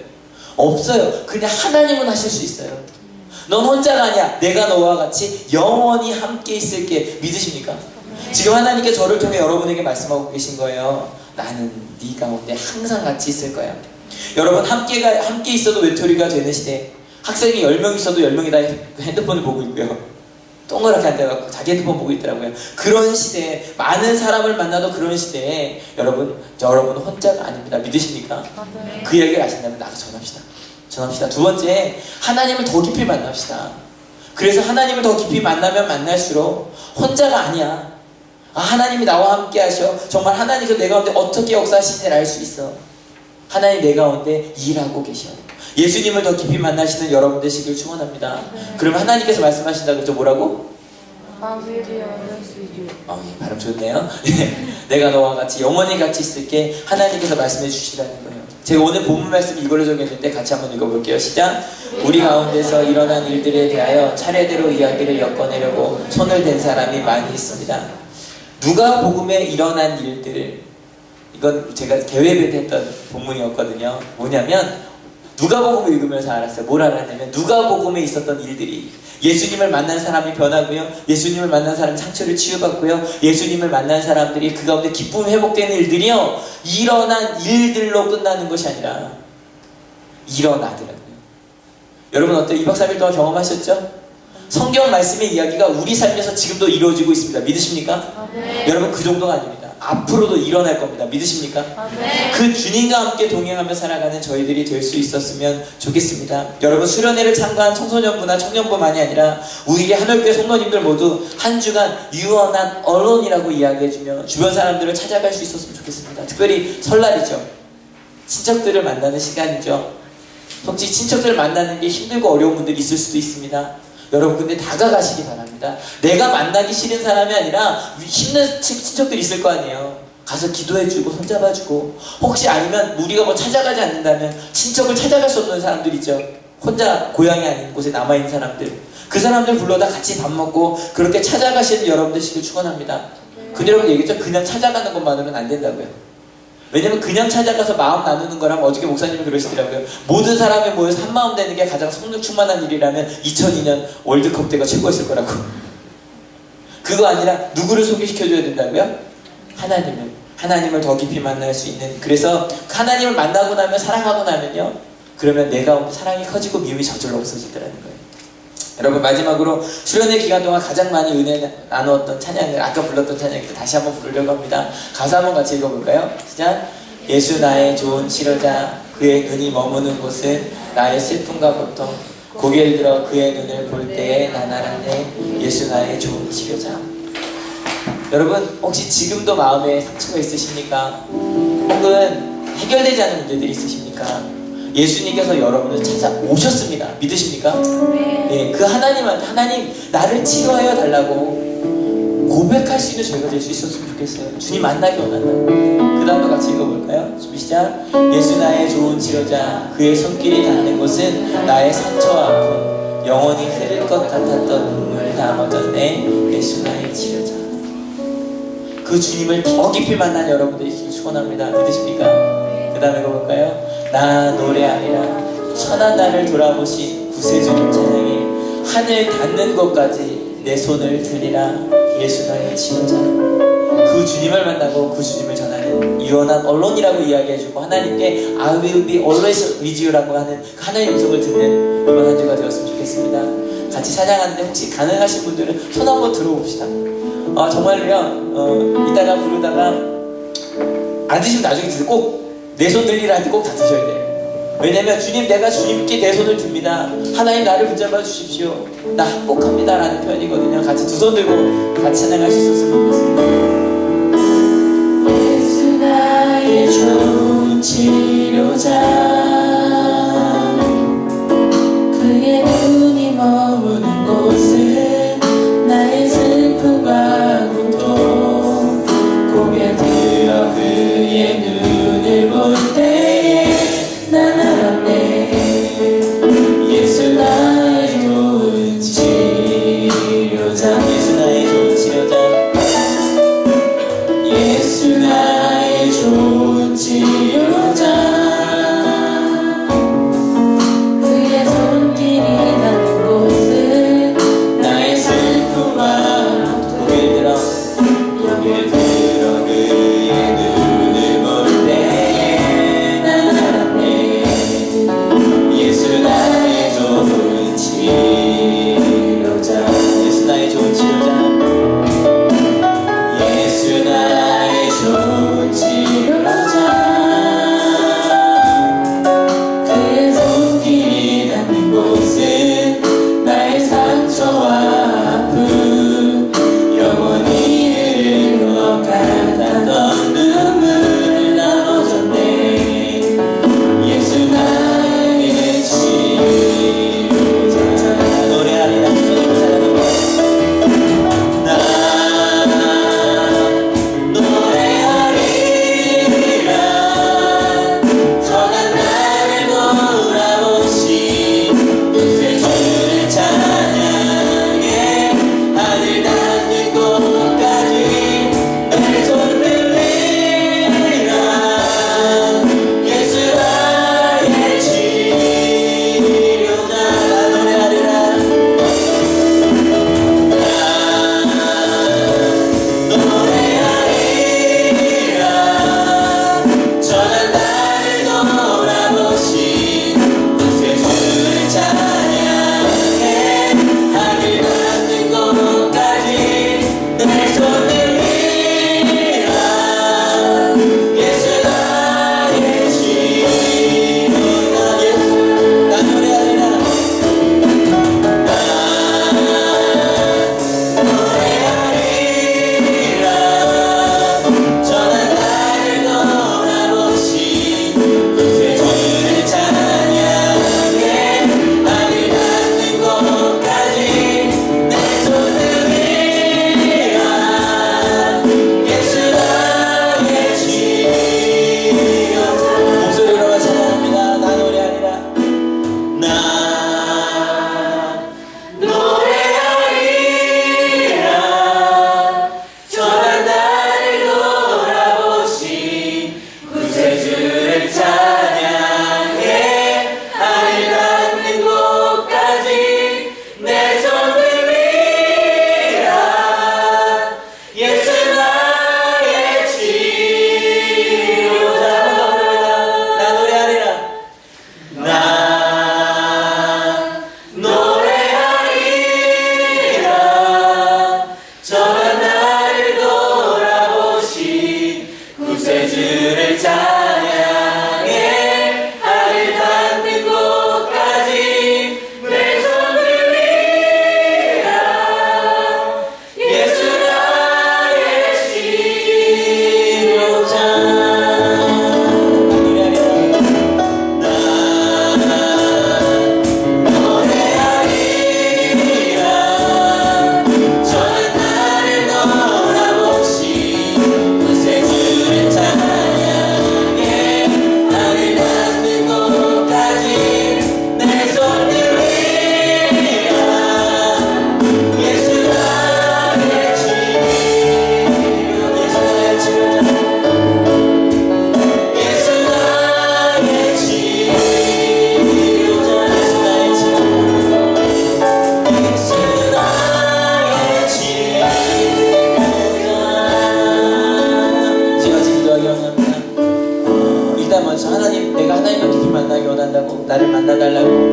없어요. 그냥 하나님은 하실 수 있어요. 넌 혼자가 아니야. 내가 너와 같이 영원히 함께 있을게. 믿으십니까? 지금 하나님께 저를 통해 여러분에게 말씀하고 계신 거예요. 나는 네 가운데 항상 같이 있을 거야. 여러분, 함께 있어도 외톨이가 되는 시대. 학생이 10명 있어도 10명이 다 핸드폰을 보고 있고요. 동그랗게 앉아갖고 자기 핸드폰 보고 있더라고요. 그런 시대에, 많은 사람을 만나도 그런 시대에 여러분은 혼자가 아닙니다. 믿으십니까? 네. 그 얘기를 아신다면 나가 전합시다. 두 번째, 하나님을 더 깊이 만납시다. 그래서 하나님을 더 깊이 만나면 만날수록 혼자가 아니야. 아, 하나님이 나와 함께 하셔. 정말 하나님께서 내 가운데 어떻게 역사하시는지를 알 수 있어. 하나님 내 가운데 일하고 계셔. 예수님을 더 깊이 만나시는 여러분 되시길 축원합니다. 그러면 하나님께서 말씀하신다고 그랬죠? 뭐라고? 발음 좋네요. 내가 너와 같이 영원히 같이 있을게. 하나님께서 말씀해 주시라는 거예요. 제가 오늘 본문 말씀 이걸로 정했는데 같이 한번 읽어볼게요. 시작. 우리 가운데서 일어난 일들에 대하여 차례대로 이야기를 엮어내려고 손을 댄 사람이 많이 있습니다. 누가복음에 일어난 일들, 이건 제가 계획을 했던 본문이었거든요. 뭐냐면 누가복음을 읽으면서 알았어요. 뭘 알았냐면, 누가복음에 있었던 일들이, 예수님을 만난 사람이 변하고요, 예수님을 만난 사람이 상처를 치유받고요, 예수님을 만난 사람들이 그 가운데 기쁨이 회복되는 일들이요, 일어난 일들로 끝나는 것이 아니라 일어나더라고요. 여러분 어때요? 2박 3일 동안 경험하셨죠? 성경 말씀의 이야기가 우리 삶에서 지금도 이루어지고 있습니다. 믿으십니까? 네. 여러분 그 정도가 아닙니다. 앞으로도 일어날 겁니다. 믿으십니까? 네. 그 주님과 함께 동행하며 살아가는 저희들이 될 수 있었으면 좋겠습니다. 여러분 수련회를 참가한 청소년부나 청년부만이 아니라 우리 하늘교회 성도님들 모두 한 주간 유언한 언론이라고 이야기해주며 주변 사람들을 찾아갈 수 있었으면 좋겠습니다. 특별히 설날이죠. 친척들을 만나는 시간이죠. 솔직히 친척들을 만나는 게 힘들고 어려운 분들이 있을 수도 있습니다. 여러분 근데 다가가시기 바랍니다. 내가 만나기 싫은 사람이 아니라 힘든 친척들이 있을 거 아니에요. 가서 기도해주고 손잡아주고, 혹시 아니면 우리가 뭐 찾아가지 않는다면 친척을 찾아갈 수 없는 사람들 있죠. 혼자 고향이 아닌 곳에 남아있는 사람들, 그 사람들 불러다 같이 밥 먹고 그렇게 찾아가시는 여러분들 시길 축원합니다. 근데 여러분 얘기했죠. 그냥 찾아가는 것만으로는 안 된다고요. 왜냐면 그냥 찾아가서 마음 나누는 거랑 어저께 목사님이 그러시더라고요. 모든 사람이 모여서 한마음 되는 게 가장 성령 충만한 일이라면 2002년 월드컵 때가 최고였을 거라고. 그거 아니라 누구를 소개시켜줘야 된다고요? 하나님을 더 깊이 만날 수 있는, 그래서 하나님을 만나고 나면, 사랑하고 나면요, 그러면 내 가운데 사랑이 커지고 미움이 저절로 없어지더라는 거예요. 여러분 마지막으로 수련회 기간 동안 가장 많이 은혜 나누었던 찬양을, 아까 불렀던 찬양을 다시 한번 부르려고 합니다. 가사 한번 같이 읽어볼까요? 시작. 예수 나의 좋은 치료자, 그의 눈이 머무는 곳은 나의 슬픔과 고통, 고개를 들어 그의 눈을 볼 때에 난 알았네. 예수 나의 좋은 치료자. 여러분 혹시 지금도 마음에 상처가 있으십니까? 혹은 해결되지 않은 문제들이 있으십니까? 예수님께서 여러분을 찾아오셨습니다. 믿으십니까? 네, 그 하나님한테, 하나님 나를 치료하여 달라고 고백할 수 있는 저희가 될 수 있었으면 좋겠어요. 주님 만나기 원한다. 그 다음도 같이 읽어볼까요? 준비 시작. 예수 나의 좋은 치료자, 그의 손길이 닿는 곳은 나의 상처와 아픔, 영원히 흐를 것 같았던 눈물 다 멎었네. 예수 나의 치료자. 그 주님을 더 깊이 만난 여러분들이 있기를 축원합니다. 믿으십니까? 그 다음에 읽어볼까요? 나 노래하리라. 천한 나를 돌아보신 구세주님 찬양해. 하늘 닿는 곳까지 내 손을 들리라. 예수 나의 치료자. 그 주님을 만나고 그 주님을 전하는 유언한 언론이라고 이야기해주고, 하나님께 I will be always with you라고 하는 그 하나님의 음성을 듣는 이번 한 주가 되었으면 좋겠습니다. 같이 찬양하는데 혹시 가능하신 분들은 손 한번 들어봅시다. 정말로요, 이따가 부르다가 안 드시면 나중에 드세요. 꼭 내 손 들리라 할 때 꼭 다 드셔야 돼요. 왜냐면 주님, 내가 주님께 내 손을 듭니다. 하나님 나를 붙잡아 주십시오. 나 행복합니다 라는 표현이거든요. 같이 두 손 들고 같이 찬양할 수 있었으면 좋겠습니다. 예수 나의 좋은 치료자, 그의 눈이 머무는 곳은 나의 슬픔과 고통, 고개 들어 그의 눈을 볼 때에 난 알았네. 예수 나의 좋은 치료자. 예수 나의 좋은 치료자. 예수 나의 좋은 치료자.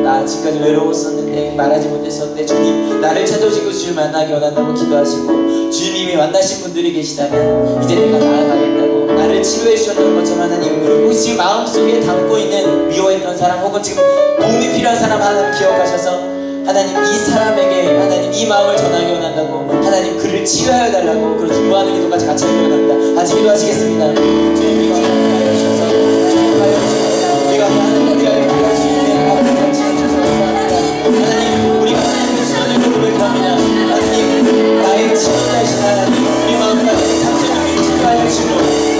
나 지금까지 외로웠었는데 말하지 못했었는데 주님 나를 찾아오시고 주를 만나기 원한다고 기도하시고 주님이 만나신 분들이 계시다면 이제 내가 나아가겠다고 나를 치료해 주셨던 것처럼 하나님 혹시 지금 마음속에 담고 있는 미워했던 사람 혹은 지금 도움이 필요한 사람 하나님 기억하셔서 하나님 이 사람에게 하나님 이 마음을 전하기 원한다고 하나님 그를 치유하여 달라고 그런 중보하는 기도까지 같이 하기 원합니다. 같이 기도하시겠습니다. 주님이 하여 주셔서 주님하여 주셔서 우리가 하나님과 대하여 수 있는 아버지 같이 해주셔서 감사합니다. 하나님 우리가 하나님의 신원을 고백합니다. 하나님 나의 치유자이신 하나님 우리 마음까지 상처를 치유하여 주시고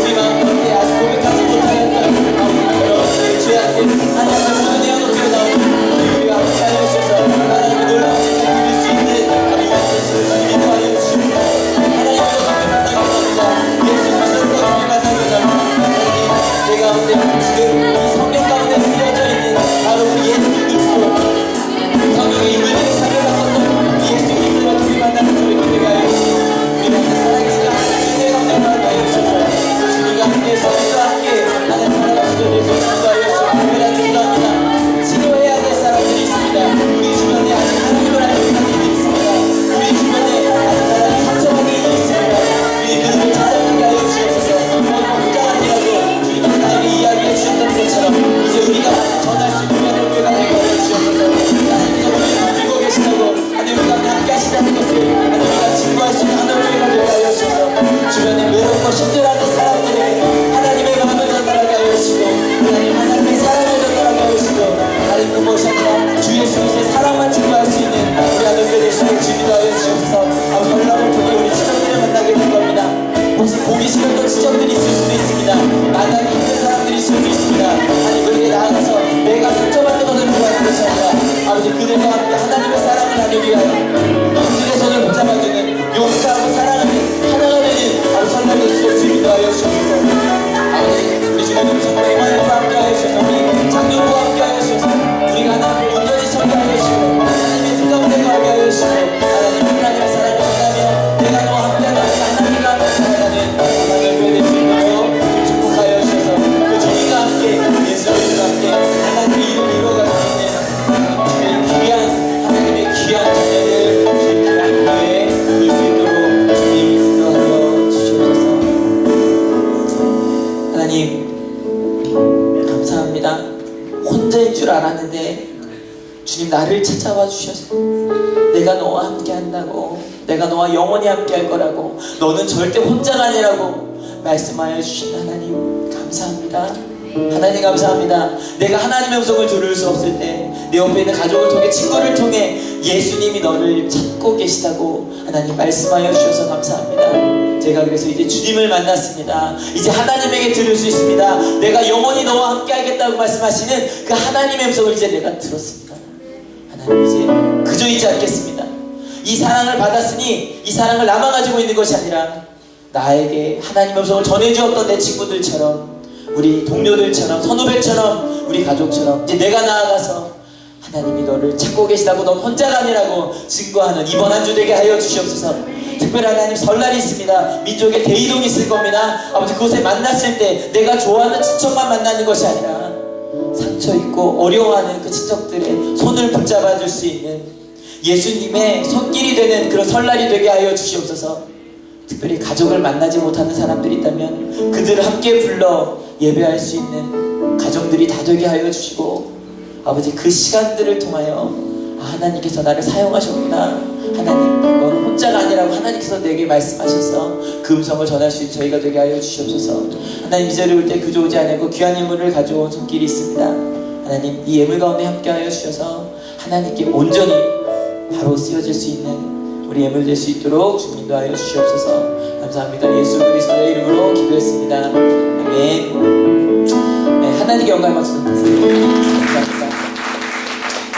우리 마음 가운데 아직 고백하지 못하였던 여러분들의 죄 앞에 하나님을 모두 내어놓게 나오고 우리가 함께하여 주셔서 하나님의 놀라운 일을 드릴 수 있는 하나님의 신을 인도하여 주시고 하나님의 만나게 합니다. 예수 그리스도로 만나게 합니다. 내 가운데 지금 이 성경 가운데 쓰여져 있는 바로 우리 예수 그리스도 성경의 인물의 삶을 바꿨던 예수 그리스도와 우리 만나는 저를 기대게 하여 주시고 우리 가운데 살아계신 하나님의 가운데 만나게 주셔서 주님과 함께 성령과 함께 하나님 살아가시도록 해서 기도하여 주시고 하나님 기도합니다. 치료해야 될 사람들이 있습니다. 우리 주변에 아직 하나님을 알지 못한 일이 있습니다. 우리 주변에 아직 하나님 상처받은 일이 있습니다. 우리 그들을 찾아가게 하여 주시옵소서. 혼자 아니라고 주님께서 나에게 이야기해 주셨던 것처럼 이제 우리가 전할 수 있는 하나님의 교회가 되게 하여 주시옵소서. 하나님께서 우리를 들고 계시다고 하나님 우리가 함께 하시다는 것을 하나님 우리가 증거할 수 있는 하나님의 교회가 되게 하여 주셔서 주변에 외롭고 힘들어하는 사람들에게 하나님의 마음을 전달하게 하여 주시고 하나님의 사랑을 전달하게 하여 주시고 다른 것 무엇이 아니라 주 예수 그리스도의 사랑만 증거할 수 있는 우리 하나님의 되시고 주님도 하여 주시옵소서. 아버지 연락을 통해 우리 친척들을 만나게 될 겁니다. 혹시 보기 싫었던 친척들이 있을 수도 있습니다. 만나기 힘든 사람들이 있을 수도 있습니다. 아니 그에게 나아가서 내가 상처받는 것을 구하는 것이 아니라 아버지 그들과 함께 하나님의 사랑을 나누기 위하여 그들의 손을 붙잡아주는 용서하고 사랑하는 하나가 되는 아버지 설명될 수 없이 인도하여 주옵소서. 아버지 우리 주님을 정말 이만희와 함께 하여 주셔서 우리 장년부와 함께 하여 주셔서 우리가 하나님을 온전히 섬기하여 주시고 하나님의 뜻 가운데 가게 하여 주시고 하나님의 사랑을 전하며 내가 너와 함께하는 하나님과 함께 살아가는 하나님의 교회 될 수 있도록 축복하여 주셔서 그 주님과 함께 예수님과 함께 하나님의 이름을 이루어갈 수 있는 주의 귀한 하나님의 귀한 자녀들 주의 귀한 교회에 볼 수 있도록 주님 인도하여 주시옵소서. 하나님 감사합니다. 혼자인 줄 알았는데 주님 나를 찾아와 주셔서 내가 너와 함께 한다고 내가 너와 영원히 함께 할 거라고 너는 절대 혼자가 아니라고 말씀하여 주신 하나님 감사합니다. 하나님 감사합니다. 내가 하나님의 음성을 들을 수 없을 때 내 옆에 있는 가족을 통해 친구를 통해 예수님이 너를 찾고 계시다고 하나님 말씀하여 주셔서 감사합니다. 제가 그래서 이제 주님을 만났습니다. 이제 하나님에게 들을 수 있습니다. 내가 영원히 너와 함께 하겠다고 말씀하시는 그 하나님의 음성을 이제 내가 들었습니다. 하나님 이제 그저 있지 않겠습니다. 이 사랑을 받았으니 이 사랑을 나만 가지고 있는 것이 아니라 나에게 하나님의 음성을 전해주었던 내 친구들처럼 우리 동료들처럼 선후배처럼 우리 가족처럼 이제 내가 나아가서 하나님이 너를 찾고 계시다고 넌 혼자가 아니라고 증거하는 이번 한 주 되게 하여 주시옵소서. 특별히 하나님 설날이 있습니다. 민족의 대이동이 있을 겁니다. 아버지 그곳에 만났을 때 내가 좋아하는 친척만 만나는 것이 아니라 상처 있고 어려워하는 그 친척들의 손을 붙잡아 줄 수 있는 예수님의 손길이 되는 그런 설날이 되게 하여 주시옵소서. 특별히 가족을 만나지 못하는 사람들이 있다면 그들을 함께 불러 예배할 수 있는 가정들이 다 되게 하여 주시고 아버지 그 시간들을 통하여 하나님께서 나를 사용하셨구나. 하나님 너는 혼자가 아니라고 하나님께서 내게 말씀하셔서 그 음성을 전할 수 있는 저희가 되게 하여 주시옵소서. 하나님 이 자리에 올 때 그저 오지 않고 귀한 예물을 가져온 손길이 있습니다. 하나님 이 예물 가운데 함께 하여 주셔서 하나님께 온전히 바로 쓰여질 수 있는 우리 예물 될 수 있도록 주님 인도하여 주시옵소서. 감사합니다. 예수 그리스도의 이름으로 기도했습니다. 아멘. 네, 하나님께 영광의 박수 드리겠습니다. 감사합니다.